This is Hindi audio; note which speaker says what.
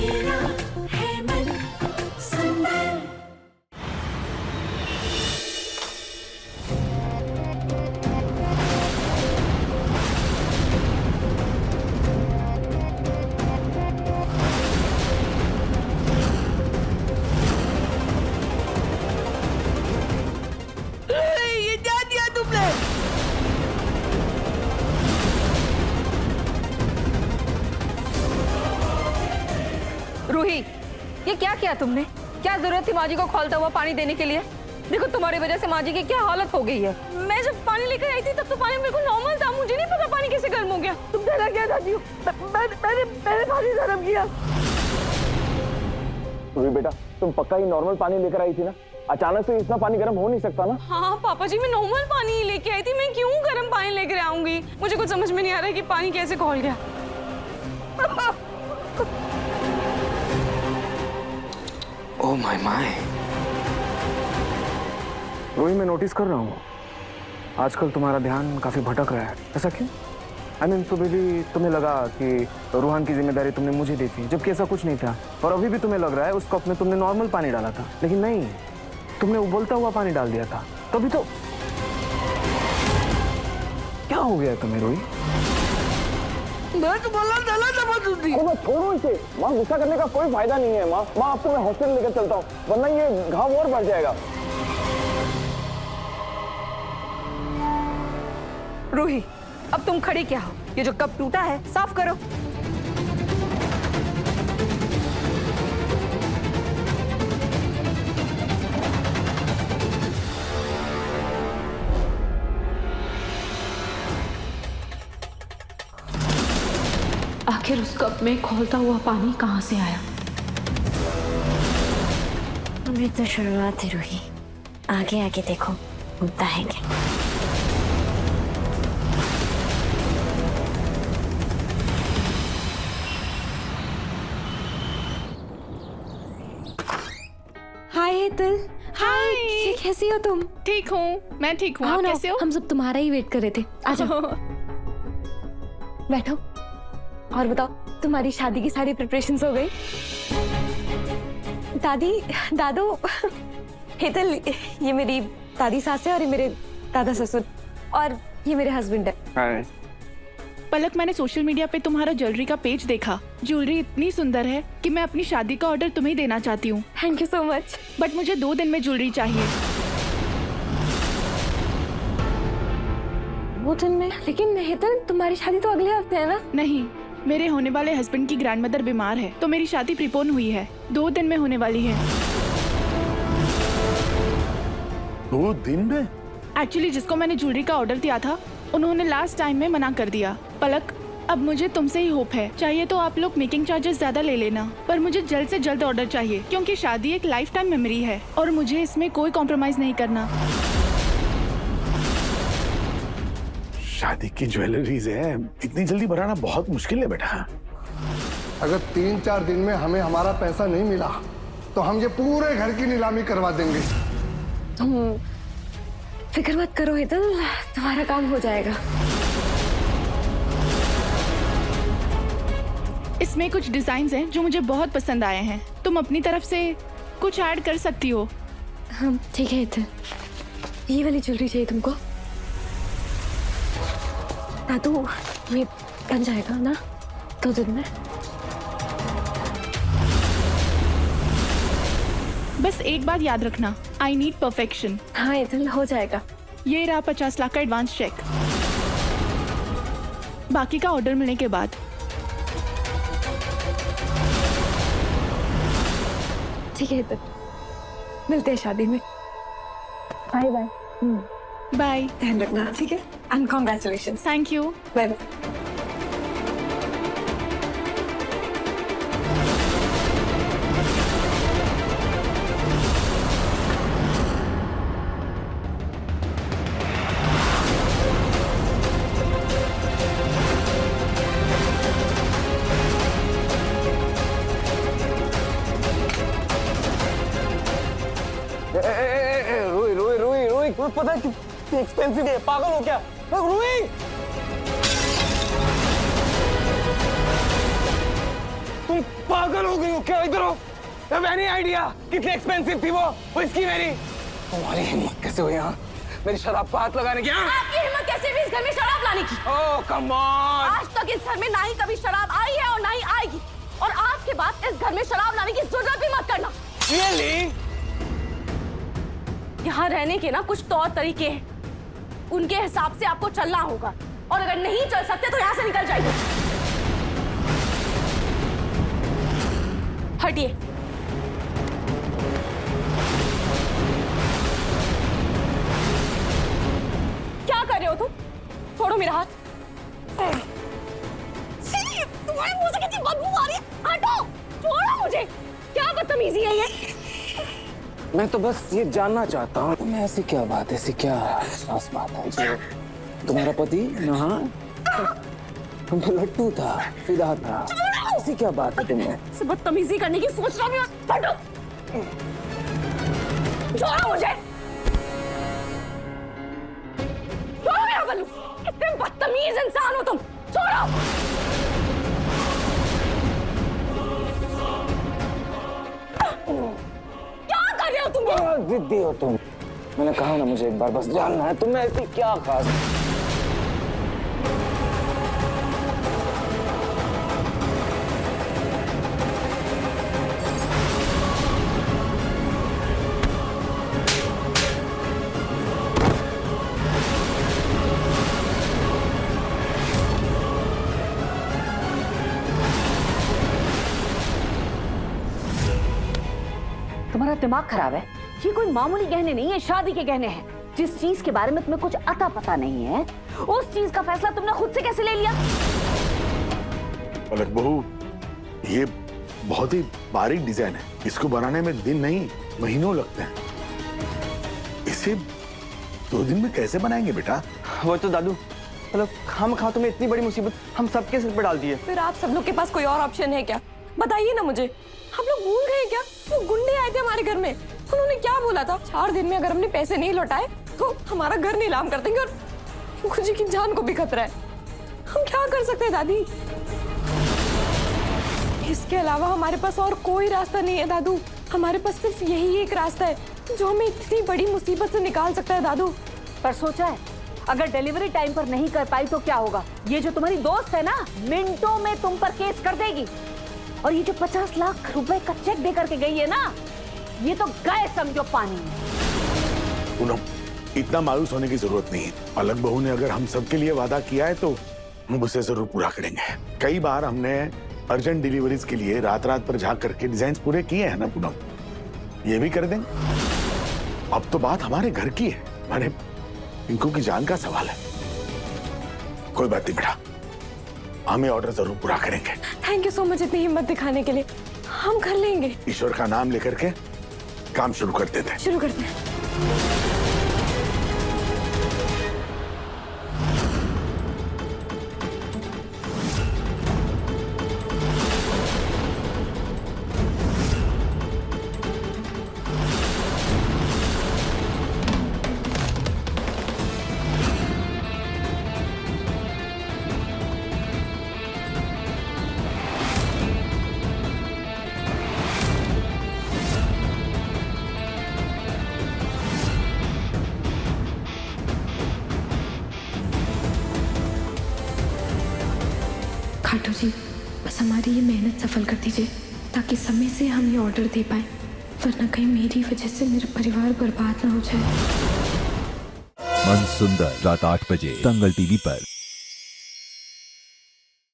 Speaker 1: मेरा है मन सुंदर।
Speaker 2: ये क्या दिया तुमने?
Speaker 3: रूही, ये क्या किया तुमने? क्या जरूरत थी माँ जी को खौलता हुआ पानी देने के लिए? देखो तुम्हारी वजह से माँ जी की क्या हालत हो गई है। मैं जब पानी लेकर आई थी तब तो पानी बिल्कुल नॉर्मल था, मुझे नहीं पता पानी कैसे गर्म हो गया। तुम डरा क्या दादी हो? मैंने पानी गर्म किया।
Speaker 4: रूही बेटा, तुम पक्का ही नॉर्मल पानी लेकर आई थी ना? अचानक से इतना पानी गर्म हो नहीं सकता ना?
Speaker 3: हाँ पापा जी, मैं नॉर्मल पानी ही लेके आई थी। मैं क्यों गर्म पानी लेकर आऊंगी? मुझे कुछ समझ में नहीं आ रहा है कि पानी कैसे खौल गया।
Speaker 5: Oh my my.
Speaker 4: रूही, मैं नोटिस कर रहा हूँ आजकल तुम्हारा ध्यान काफी भटक रहा है। ऐसा क्यों? सुबह भी तुम्हें लगा कि रूहान की जिम्मेदारी तुमने मुझे दी थी, जबकि ऐसा कुछ नहीं था। और अभी भी तुम्हें लग रहा है उस कप में तुमने नॉर्मल पानी डाला था, लेकिन नहीं, तुमने उबलता हुआ पानी डाल दिया था। तभी तो क्या हो गया तुम्हें रूही?
Speaker 2: मैं तो बोला डाला था दूधी।
Speaker 4: मैं छोड़ो इसे, माँ गुस्सा करने का कोई फायदा नहीं है। माँ आपको मैं हॉस्पिटल लेकर चलता हूँ, वरना ये घाव और बढ़ जाएगा।
Speaker 3: रूही, अब तुम खड़ी क्या हो? ये जो कप टूटा है साफ करो।
Speaker 6: आखिर उस कप में खौलता हुआ पानी कहाँ से आया?
Speaker 7: अभी तो शुरुआत है रूही, आगे आगे देखो होता है क्या।
Speaker 6: हाय हेतल।
Speaker 8: हाय।
Speaker 6: कैसी हो तुम?
Speaker 8: ठीक हूँ, मैं ठीक हूँ।
Speaker 6: आओ
Speaker 8: आप
Speaker 6: ना,
Speaker 8: कैसे हो?
Speaker 6: हम सब तुम्हारा ही वेट कर रहे थे। आ जाओ। बैठो और बताओ, तुम्हारी शादी की सारी प्रिपरेशंस हो गई? दादी, दादू, हेतल, ये मेरी दादी सास है और ये मेरे दादा ससुर, और ये मेरे हस्बैंड है।
Speaker 4: हाय।
Speaker 8: पलक, मैंने सोशल मीडिया पे तुम्हारा ज्वेलरी का पेज देखा। ज्वेलरी इतनी सुंदर है कि मैं अपनी शादी का ऑर्डर तुम्हें देना चाहती हूँ।
Speaker 6: Thank you so much.
Speaker 8: But मुझे 2 दिन में ज्वेलरी चाहिए।
Speaker 6: 2 दिन में? लेकिन हेतल, तुम्हारी शादी तो अगले हफ्ते है ना?
Speaker 8: नहीं, मेरे होने वाले हस्बैंड की ग्रैंडमदर बीमार है, तो मेरी शादी प्रीपोन हुई है। 2 दिन में होने वाली है।
Speaker 9: 2 दिन में?
Speaker 8: एक्चुअली जिसको मैंने ज्वेलरी का ऑर्डर दिया था उन्होंने लास्ट टाइम में मना कर दिया। पलक, अब मुझे तुमसे ही होप है। चाहिए तो आप लोग मेकिंग चार्जेस ज्यादा ले लेना, पर मुझे जल्द से जल्द ऑर्डर चाहिए, क्योंकि शादी एक लाइफ टाइम मेमोरी है और मुझे इसमें कोई कॉम्प्रोमाइज नहीं करना।
Speaker 9: शादी की ज्वेलरीज है, इतनी जल्दी बनाना बहुत मुश्किल है बेटा।
Speaker 10: अगर 3-4 दिन में हमें हमारा पैसा नहीं मिला तो हम ये पूरे घर की नीलामी करवा देंगे।
Speaker 6: तुम फिक्र मत करो हेतल, तुम्हारा काम हो जाएगा।
Speaker 8: इसमें कुछ डिजाइन हैं जो मुझे बहुत पसंद आए हैं। तुम अपनी तरफ से कुछ ऐड कर सकती हो।
Speaker 6: हाँ ठीक है हेतल, ये वाली ज्वेलरी चाहिए तुमको? दादू, ये बन जाएगा ना 2 दिन में?
Speaker 8: बस एक बात याद रखना, आई नीड परफेक्शन।
Speaker 6: हाँ हेतल, हो जाएगा।
Speaker 8: ये रहा 50 लाख का एडवांस चेक, बाकी का ऑर्डर मिलने के बाद।
Speaker 6: ठीक है हेतल, मिलते हैं शादी में। Bye bye.
Speaker 8: बाय।
Speaker 6: ध्यान रखना, ठीक है? And congratulation.
Speaker 8: Thank you.
Speaker 6: Bye bye.
Speaker 4: Ruhi Ruhi Ruhi Ruhi, तुम्हें पता है कितनी एक्सपेंसिव है? पागल हो क्या? रूही, तुम
Speaker 2: पागल हो गई हो क्या? इधर हो। एनी आइडिया कितनी एक्सपेंसिव थी वो इसकी मेरी? तुम्हारी हिम्मत कैसे हुई यहाँ मेरी शराब को हाथ लगाने की?
Speaker 3: आपकी हिम्मत कैसे हुई इस घर में शराब लाने की?
Speaker 2: ओह कम ऑन।
Speaker 3: आज तक इस घर में ना ही कभी शराब आई है और ना ही आएगी, और आज के बाद इस घर में शराब लाने की जरूरत भी मत करना।
Speaker 2: रियली?
Speaker 3: यहाँ रहने के ना कुछ तौर तरीके हैं, उनके हिसाब से आपको चलना होगा, और अगर नहीं चल सकते तो यहाँ से निकल जाइए। हटिए। क्या कर रहे हो तुम? छोड़ो मेरा हाथ। तुम्हारे मुंह से कितनी बदबू आ रही है, हटो, छोड़ो मुझे। क्या बदतमीजी है ये?
Speaker 4: मैं तो बस ये जानना चाहता हूँ तुम्हें ऐसी क्या बात, ऐसी क्या खास बात है जो तुम्हारा पति नहा लट्टू था, फिदा था, ऐसी क्या बात है तुम्हें?
Speaker 3: बदतमीजी करने की सोच रहा हूँ। हटो, छोड़ो मुझे। छोड़ो मेरा बल्लू, इतने बदतमीज इंसान हो तुम। छोड़ो। क्या कर रहे हो तुम?
Speaker 4: बहुत जिद्दी हो तुम। मैंने कहा ना मुझे एक बार बस जानना है तुम्हें ऐसी क्या खास।
Speaker 3: तुम्हारा दिमाग खराब है? ये कोई मामूली गहने नहीं है, शादी के गहने हैं। जिस चीज के बारे में तुम्हें कुछ अता पता नहीं है, उस चीज का फैसला तुमने खुद से कैसे ले लिया?
Speaker 9: पलक बहू, ये बहुत ही बारीक डिजाइन है, इसको बनाने में दिन नहीं महीनों लगते हैं। इसे 2 दिन में कैसे बनाएंगे बेटा?
Speaker 2: वो तो दादू, मतलब हम खा तुम्हें इतनी बड़ी मुसीबत हम सबके सिर पे डाल दी है।
Speaker 6: फिर आप सब लोग के पास कोई और ऑप्शन है क्या? बताइए ना मुझे। हम लोग भूल गए क्या? वो गुंडे आए थे हमारे घर में, उन्होंने क्या बोला था? 4 दिन में अगर हमने पैसे नहीं लौटाए तो हमारा घर नीलाम कर देंगे, और मुखर्जी की जान को भी खतरा है। हम क्या कर सकते हैं दादी? इसके अलावा हमारे पास और कोई रास्ता नहीं है दादू। हमारे पास सिर्फ यही एक रास्ता है जो हमें इतनी बड़ी मुसीबत से निकाल सकता है दादू।
Speaker 3: पर सोचा है, अगर डिलीवरी टाइम पर नहीं कर पाई तो क्या होगा? ये जो तुम्हारी दोस्त है ना, मिनटों में तुम पर केस कर देगी। और ये जो 50 लाख रुपए का चेक दे करके गई है ना, ये तो गए समझो पानी में।
Speaker 9: पूनम, इतना मायूस होने की जरूरत नहीं है। पलक बहू ने अगर हम सबके लिए वादा किया है तो हम उसे जरूर पूरा करेंगे। कई बार हमने अर्जेंट डिलीवरीज के लिए रात रात पर झाँक करके डिजाइन पूरे किए हैं ना पूनम, ये भी कर देंगे। अब तो बात हमारे घर की है, हमारे पिंकू की जान का सवाल है। कोई बात नहीं बेटा, हम ये ऑर्डर जरूर पूरा करेंगे।
Speaker 6: थैंक यू सो मच इतनी हिम्मत दिखाने के लिए। हम कर लेंगे।
Speaker 9: ईश्वर का नाम लेकर के काम शुरू कर देते हैं।
Speaker 6: शुरू करते हैं।
Speaker 11: खाटू जी, बस हमारी ये मेहनत सफल कर दीजिए ताकि समय से हम ये ऑर्डर दे पाएं, वरना कहीं मेरी वजह से मेरा परिवार बर्बाद ना हो जाए।
Speaker 12: मन सुंदर रात 8 बजे दंगल टीवी पर।